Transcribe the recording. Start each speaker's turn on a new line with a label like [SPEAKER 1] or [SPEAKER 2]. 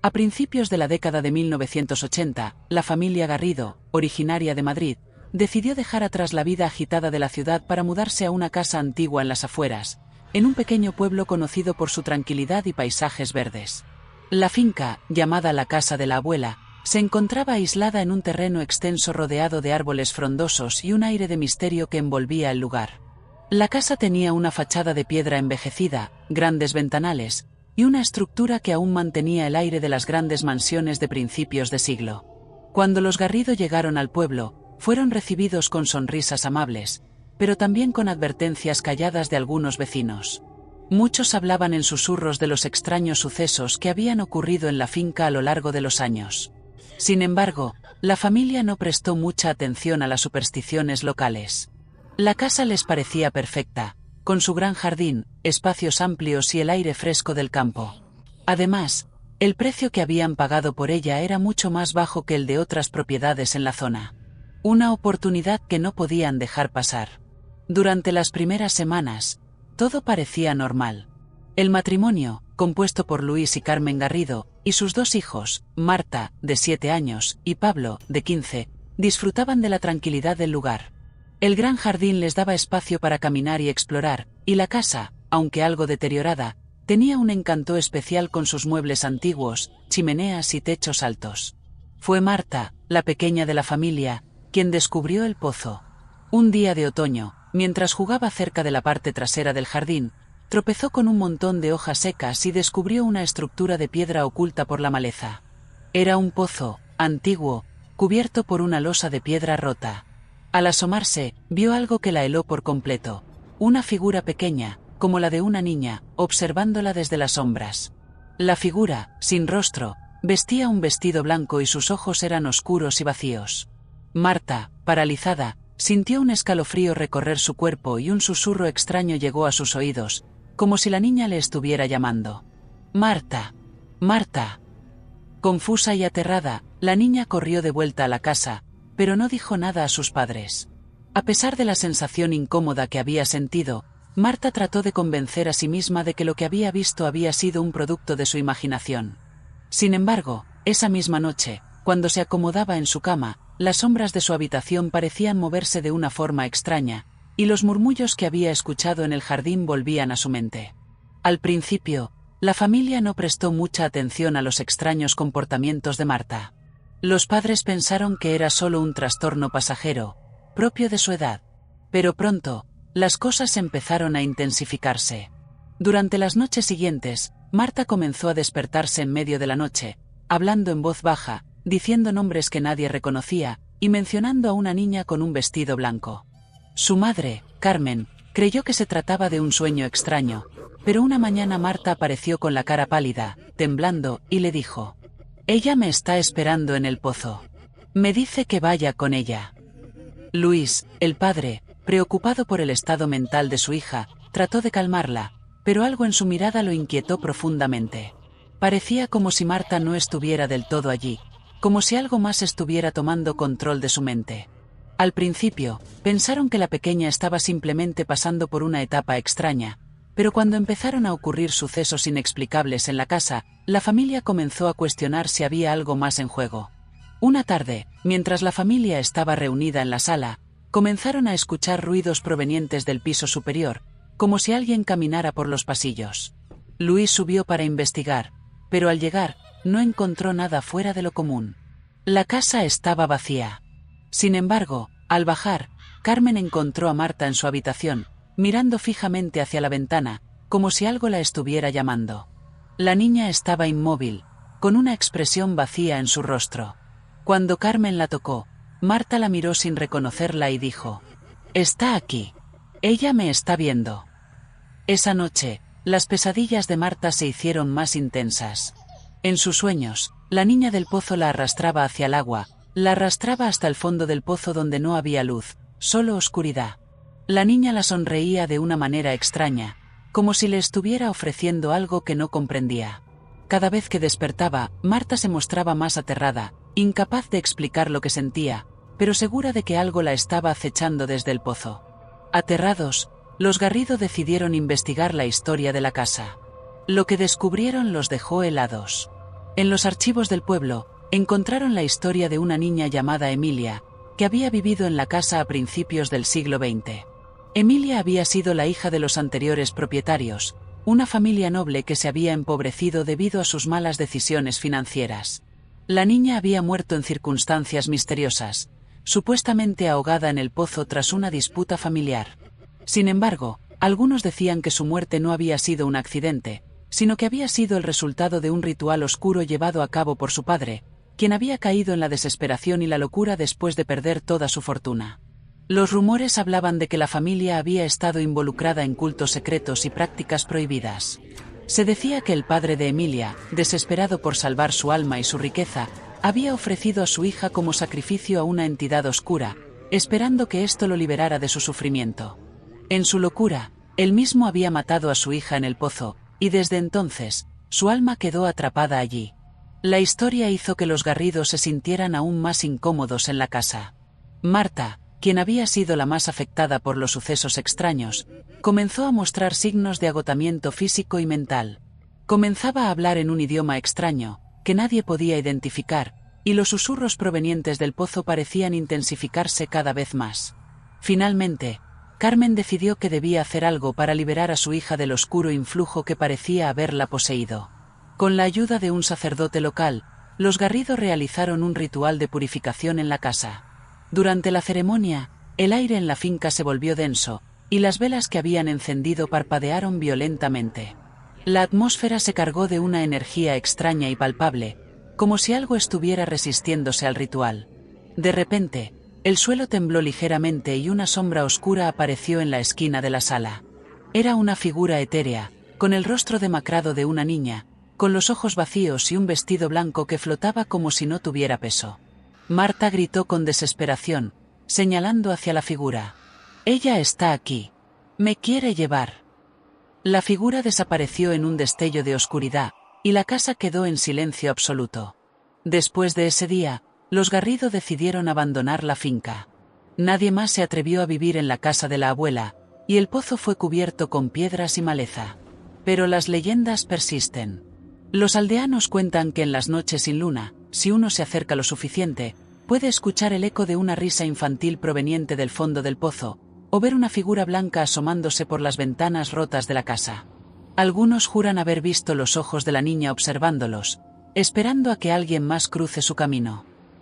[SPEAKER 1] A principios de la década de 1980, la familia Garrido, originaria de Madrid, decidió dejar atrás la vida agitada de la ciudad para mudarse a una casa antigua en las afueras, en un pequeño pueblo conocido por su tranquilidad y paisajes verdes. La finca, llamada la Casa de la Abuela, se encontraba aislada en un terreno extenso rodeado de árboles frondosos y un aire de misterio que envolvía el lugar. La casa tenía una fachada de piedra envejecida, grandes ventanales, y una estructura que aún mantenía el aire de las grandes mansiones de principios de siglo. Cuando los Garrido llegaron al pueblo, fueron recibidos con sonrisas amables, pero también con advertencias calladas de algunos vecinos. Muchos hablaban en susurros de los extraños sucesos que habían ocurrido en la finca a lo largo de los años. Sin embargo, la familia no prestó mucha atención a las supersticiones locales. La casa les parecía perfecta, con su gran jardín, espacios amplios y el aire fresco del campo. Además, el precio que habían pagado por ella era mucho más bajo que el de otras propiedades en la zona. Una oportunidad que no podían dejar pasar. Durante las primeras semanas, todo parecía normal. El matrimonio, compuesto por Luis y Carmen Garrido, y sus dos hijos, Marta, de 7 años, y Pablo, de 15, disfrutaban de la tranquilidad del lugar. El gran jardín les daba espacio para caminar y explorar, y la casa, aunque algo deteriorada, tenía un encanto especial con sus muebles antiguos, chimeneas y techos altos. Fue Marta, la pequeña de la familia, quien descubrió el pozo. Un día de otoño, mientras jugaba cerca de la parte trasera del jardín, tropezó con un montón de hojas secas y descubrió una estructura de piedra oculta por la maleza. Era un pozo, antiguo, cubierto por una losa de piedra rota. Al asomarse, vio algo que la heló por completo, una figura pequeña, como la de una niña, observándola desde las sombras. La figura, sin rostro, vestía un vestido blanco y sus ojos eran oscuros y vacíos. Marta, paralizada, sintió un escalofrío recorrer su cuerpo y un susurro extraño llegó a sus oídos, como si la niña le estuviera llamando. «Marta, Marta». Confusa y aterrada, la niña corrió de vuelta a la casa, pero no dijo nada a sus padres. A pesar de la sensación incómoda que había sentido, Marta trató de convencer a sí misma de que lo que había visto había sido un producto de su imaginación. Sin embargo, esa misma noche, cuando se acomodaba en su cama, las sombras de su habitación parecían moverse de una forma extraña, y los murmullos que había escuchado en el jardín volvían a su mente. Al principio, la familia no prestó mucha atención a los extraños comportamientos de Marta. Los padres pensaron que era solo un trastorno pasajero, propio de su edad. Pero pronto, las cosas empezaron a intensificarse. Durante las noches siguientes, Marta comenzó a despertarse en medio de la noche, hablando en voz baja, diciendo nombres que nadie reconocía, y mencionando a una niña con un vestido blanco. Su madre, Carmen, creyó que se trataba de un sueño extraño, pero una mañana Marta apareció con la cara pálida, temblando, y le dijo: «Ella me está esperando en el pozo. Me dice que vaya con ella». Luis, el padre, preocupado por el estado mental de su hija, trató de calmarla, pero algo en su mirada lo inquietó profundamente. Parecía como si Marta no estuviera del todo allí, como si algo más estuviera tomando control de su mente. Al principio, pensaron que la pequeña estaba simplemente pasando por una etapa extraña, pero cuando empezaron a ocurrir sucesos inexplicables en la casa, la familia comenzó a cuestionar si había algo más en juego. Una tarde, mientras la familia estaba reunida en la sala, comenzaron a escuchar ruidos provenientes del piso superior, como si alguien caminara por los pasillos. Luis subió para investigar, pero al llegar, no encontró nada fuera de lo común. La casa estaba vacía. Sin embargo, al bajar, Carmen encontró a Marta en su habitación, mirando fijamente hacia la ventana, como si algo la estuviera llamando. La niña estaba inmóvil, con una expresión vacía en su rostro. Cuando Carmen la tocó, Marta la miró sin reconocerla y dijo: «Está aquí. Ella me está viendo». Esa noche, las pesadillas de Marta se hicieron más intensas. En sus sueños, la niña del pozo la arrastraba hacia el agua, la arrastraba hasta el fondo del pozo donde no había luz, solo oscuridad. La niña la sonreía de una manera extraña, como si le estuviera ofreciendo algo que no comprendía. Cada vez que despertaba, Marta se mostraba más aterrada, incapaz de explicar lo que sentía, pero segura de que algo la estaba acechando desde el pozo. Aterrados, los Garrido decidieron investigar la historia de la casa. Lo que descubrieron los dejó helados. En los archivos del pueblo, encontraron la historia de una niña llamada Emilia, que había vivido en la casa a principios del siglo XX. Emilia había sido la hija de los anteriores propietarios, una familia noble que se había empobrecido debido a sus malas decisiones financieras. La niña había muerto en circunstancias misteriosas, supuestamente ahogada en el pozo tras una disputa familiar. Sin embargo, algunos decían que su muerte no había sido un accidente, sino que había sido el resultado de un ritual oscuro llevado a cabo por su padre, quien había caído en la desesperación y la locura después de perder toda su fortuna. Los rumores hablaban de que la familia había estado involucrada en cultos secretos y prácticas prohibidas. Se decía que el padre de Emilia, desesperado por salvar su alma y su riqueza, había ofrecido a su hija como sacrificio a una entidad oscura, esperando que esto lo liberara de su sufrimiento. En su locura, él mismo había matado a su hija en el pozo, y desde entonces, su alma quedó atrapada allí. La historia hizo que los Garrido se sintieran aún más incómodos en la casa. Marta, quien había sido la más afectada por los sucesos extraños, comenzó a mostrar signos de agotamiento físico y mental. Comenzaba a hablar en un idioma extraño, que nadie podía identificar, y los susurros provenientes del pozo parecían intensificarse cada vez más. Finalmente, Carmen decidió que debía hacer algo para liberar a su hija del oscuro influjo que parecía haberla poseído. Con la ayuda de un sacerdote local, los Garrido realizaron un ritual de purificación en la casa. Durante la ceremonia, el aire en la finca se volvió denso, y las velas que habían encendido parpadearon violentamente. La atmósfera se cargó de una energía extraña y palpable, como si algo estuviera resistiéndose al ritual. De repente, el suelo tembló ligeramente y una sombra oscura apareció en la esquina de la sala. Era una figura etérea, con el rostro demacrado de una niña, con los ojos vacíos y un vestido blanco que flotaba como si no tuviera peso. Marta gritó con desesperación, señalando hacia la figura. «Ella está aquí. Me quiere llevar». La figura desapareció en un destello de oscuridad, y la casa quedó en silencio absoluto. Después de ese día, los Garrido decidieron abandonar la finca. Nadie más se atrevió a vivir en la casa de la abuela, y el pozo fue cubierto con piedras y maleza. Pero las leyendas persisten. Los aldeanos cuentan que en las noches sin luna, si uno se acerca lo suficiente, puede escuchar el eco de una risa infantil proveniente del fondo del pozo, o ver una figura blanca asomándose por las ventanas rotas de la casa. Algunos juran haber visto los ojos de la niña observándolos, esperando a que alguien más cruce su camino.